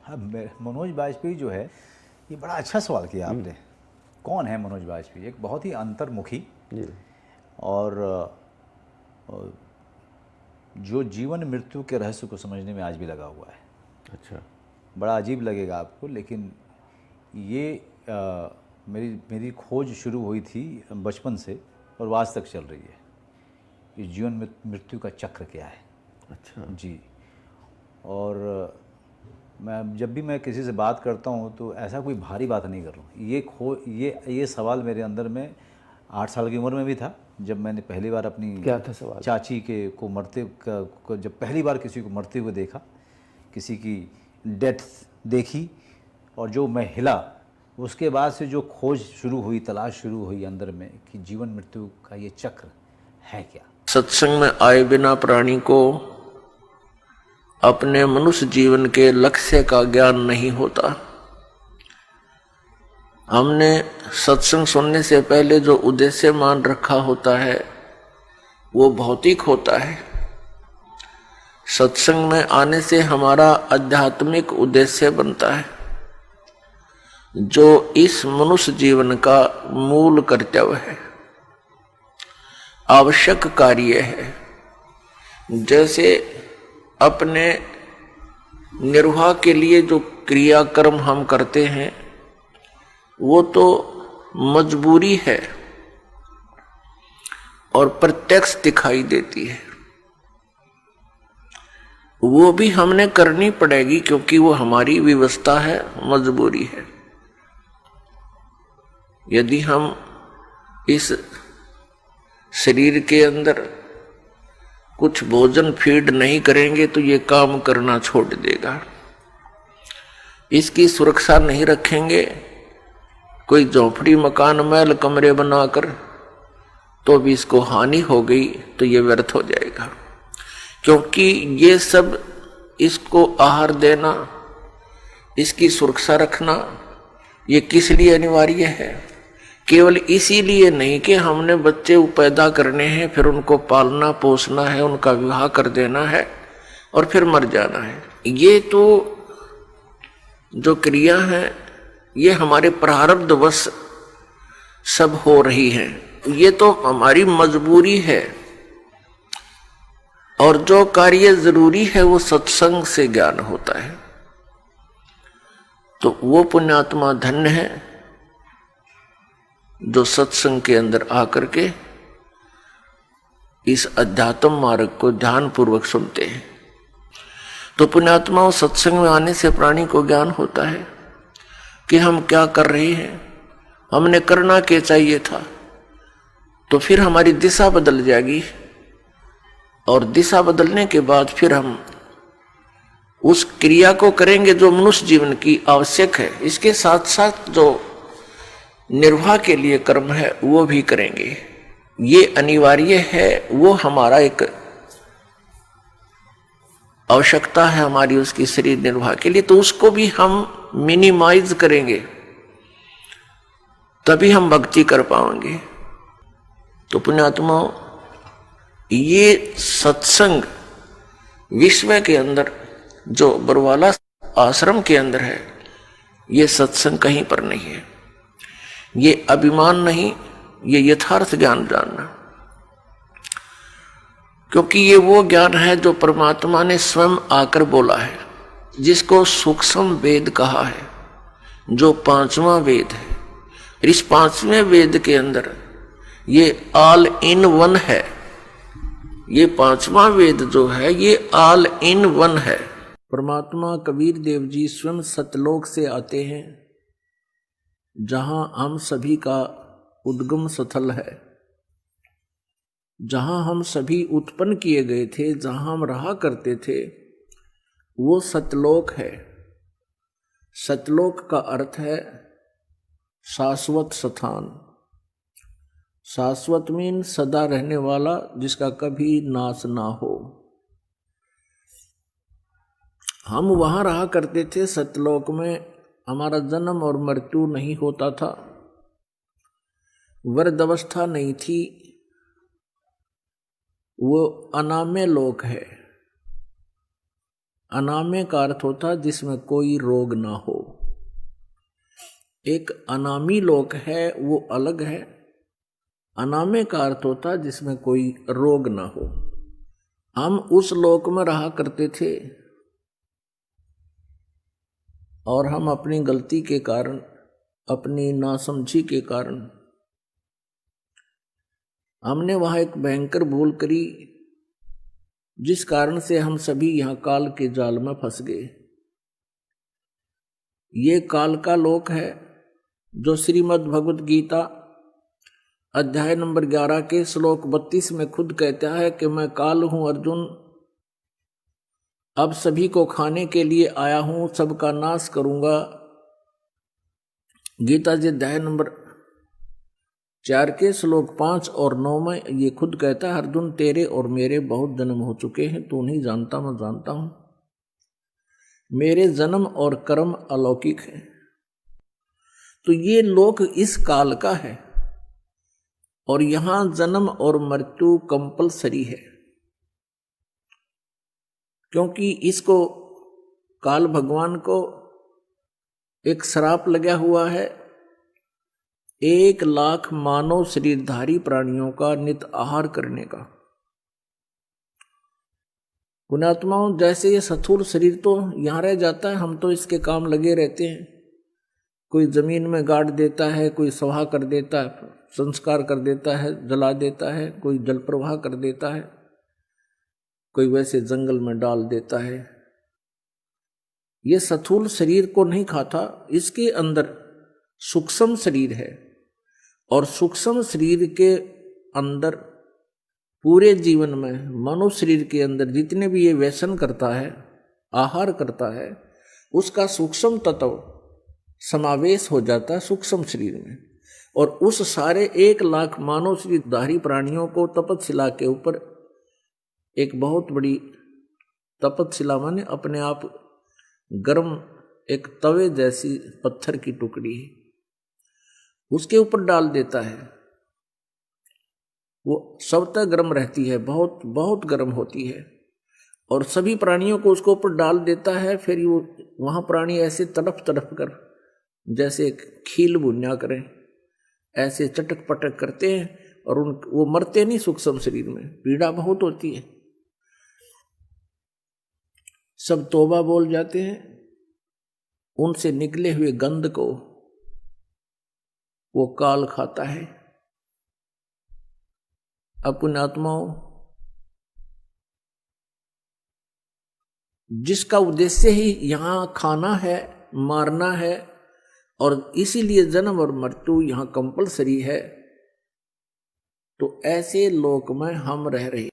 मनोज वाजपेयी जो है, ये बड़ा अच्छा सवाल किया आपने। कौन है मनोज वाजपेयी? एक बहुत ही अंतर्मुखी जी। और जो जीवन मृत्यु के रहस्य को समझने में आज भी लगा हुआ है। अच्छा। बड़ा अजीब लगेगा आपको, लेकिन ये मेरी खोज शुरू हुई थी बचपन से और आज तक चल रही है। ये जीवन मृत्यु का चक्र क्या है। अच्छा जी। और जब भी मैं किसी से बात करता हूँ तो ऐसा कोई भारी बात नहीं कर रहा हूँ। ये सवाल मेरे अंदर में 8 साल की उम्र में भी था, जब मैंने पहली बार अपनी क्या था सवाल? चाची के को मरते को जब पहली बार किसी को मरते हुए देखा, किसी की डेथ देखी, और जो मैं हिला, उसके बाद से जो खोज शुरू हुई, तलाश शुरू हुई अंदर में कि जीवन मृत्यु का ये चक्र है क्या। सत्संग में आए बिना प्राणी को अपने मनुष्य जीवन के लक्ष्य का ज्ञान नहीं होता। हमने सत्संग सुनने से पहले जो उद्देश्य मान रखा होता है वो भौतिक होता है। सत्संग में आने से हमारा आध्यात्मिक उद्देश्य बनता है, जो इस मनुष्य जीवन का मूल कर्तव्य है, आवश्यक कार्य है। जैसे अपने निर्वाह के लिए जो क्रियाकर्म हम करते हैं वो तो मजबूरी है और प्रत्यक्ष दिखाई देती है, वो भी हमने करनी पड़ेगी क्योंकि वो हमारी व्यवस्था है, मजबूरी है। यदि हम इस शरीर के अंदर कुछ भोजन फीड नहीं करेंगे तो ये काम करना छोड़ देगा। इसकी सुरक्षा नहीं रखेंगे, कोई झोपड़ी मकान महल कमरे बनाकर, तो भी इसको हानि हो गई तो ये व्यर्थ हो जाएगा। क्योंकि ये सब, इसको आहार देना, इसकी सुरक्षा रखना, ये किस लिए अनिवार्य है? केवल इसीलिए नहीं कि हमने बच्चे पैदा करने हैं, फिर उनको पालना पोसना है, उनका विवाह कर देना है और फिर मर जाना है। ये तो जो क्रिया है ये हमारे प्रारब्धवश सब हो रही है, ये तो हमारी मजबूरी है। और जो कार्य जरूरी है वो सत्संग से ज्ञान होता है। तो वो पुण्यात्मा धन्य है जो सत्संग के अंदर आकर के इस अध्यात्म मार्ग को ध्यान पूर्वक सुनते हैं। तो पुण्यात्माओं, सत्संग में आने से प्राणी को ज्ञान होता है कि हम क्या कर रहे हैं, हमने करना क्या चाहिए था। तो फिर हमारी दिशा बदल जाएगी, और दिशा बदलने के बाद फिर हम उस क्रिया को करेंगे जो मनुष्य जीवन की आवश्यक है। इसके साथ साथ जो निर्वाह के लिए कर्म है वो भी करेंगे, ये अनिवार्य है। वो हमारा एक आवश्यकता है हमारी उसकी शरीर निर्वाह के लिए, तो उसको भी हम मिनिमाइज करेंगे, तभी हम भक्ति कर पाएंगे। तो पुण्यात्माओं, ये सत्संग विश्व के अंदर जो बरवाला आश्रम के अंदर है, ये सत्संग कहीं पर नहीं है। ये अभिमान नहीं, ये यथार्थ ज्ञान जानना, क्योंकि ये वो ज्ञान है जो परमात्मा ने स्वयं आकर बोला है, जिसको सूक्ष्म वेद कहा है, जो 5वां वेद है। इस 5वें वेद के अंदर ये ऑल इन वन है। ये 5वां वेद जो है ये ऑल इन वन है। परमात्मा कबीर देव जी स्वयं सतलोक से आते हैं, जहां हम सभी का उद्गम स्थल है, जहां हम सभी उत्पन्न किए गए थे, जहां हम रहा करते थे, वो सतलोक है। सतलोक का अर्थ है शाश्वत स्थान। शाश्वत मीन सदा रहने वाला, जिसका कभी नाश ना हो। हम वहां रहा करते थे सतलोक में, हमारा जन्म और मृत्यु नहीं होता था, वृद्ध अवस्था नहीं थी, वो अनाम्य लोक है। अनामे का अर्थ होता है जिसमें कोई रोग ना हो। एक अनामी लोक है वो अलग है, अनामे का अर्थ होता है जिसमें कोई रोग ना हो। हम उस लोक में रहा करते थे और हम अपनी गलती के कारण, अपनी नासमझी के कारण हमने वहां एक भयंकर भूल करी, जिस कारण से हम सभी यहां काल के जाल में फंस गए। ये काल का लोक है जो श्रीमद् भगवत गीता अध्याय नंबर 11 के श्लोक 32 में खुद कहता है कि मैं काल हूं अर्जुन, अब सभी को खाने के लिए आया हूं, सबका नाश करूंगा। गीता जी अध्याय नंबर 4 के श्लोक 5 और 9 में ये खुद कहता है, अर्जुन तेरे और मेरे बहुत जन्म हो चुके हैं, तू नहीं जानता मैं जानता हूं। मेरे जन्म और कर्म अलौकिक है। तो ये लोक इस काल का है और यहां जन्म और मृत्यु कंपलसरी है, क्योंकि इसको काल भगवान को एक श्राप लगा हुआ है 1,00,000 मानव शरीरधारी प्राणियों का नित आहार करने का। पुण्यात्माओं, जैसे ये स्थूल शरीर तो यहां रह जाता है, हम तो इसके काम लगे रहते हैं। कोई जमीन में गाड़ देता है, कोई सभा कर देता है, संस्कार कर देता है, जला देता है, कोई जल प्रवाह कर देता है, कोई वैसे जंगल में डाल देता है। ये स्थूल शरीर को नहीं खाता, इसके अंदर सूक्ष्म शरीर है और सूक्ष्म शरीर के अंदर पूरे जीवन में मनुष्य शरीर के अंदर जितने भी ये व्यसन करता है, आहार करता है, उसका सूक्ष्म तत्व समावेश हो जाता है सूक्ष्म शरीर में। और उस सारे 1,00,000 मानव शरीरधारी प्राणियों को तपतशिला के ऊपर एक बहुत बड़ी तपतशिला माने अपने आप गर्म एक तवे जैसी पत्थर की टुकड़ी है, उसके ऊपर डाल देता है। वो सब तक गर्म रहती है, बहुत बहुत गर्म होती है और सभी प्राणियों को उसके ऊपर डाल देता है। फिर वो वहाँ प्राणी ऐसे तड़प तड़प कर जैसे खील भुन्या करें, ऐसे चटक पटक करते हैं और वो मरते नहीं। सूक्ष्म शरीर में पीड़ा बहुत होती है, सब तौबा बोल जाते हैं। उनसे निकले हुए गंध को वो काल खाता है। अपने आत्माओं, जिसका उद्देश्य ही यहां खाना है, मारना है और इसीलिए जन्म और मृत्यु यहां कंपलसरी है, तो ऐसे लोक में हम रह रहे।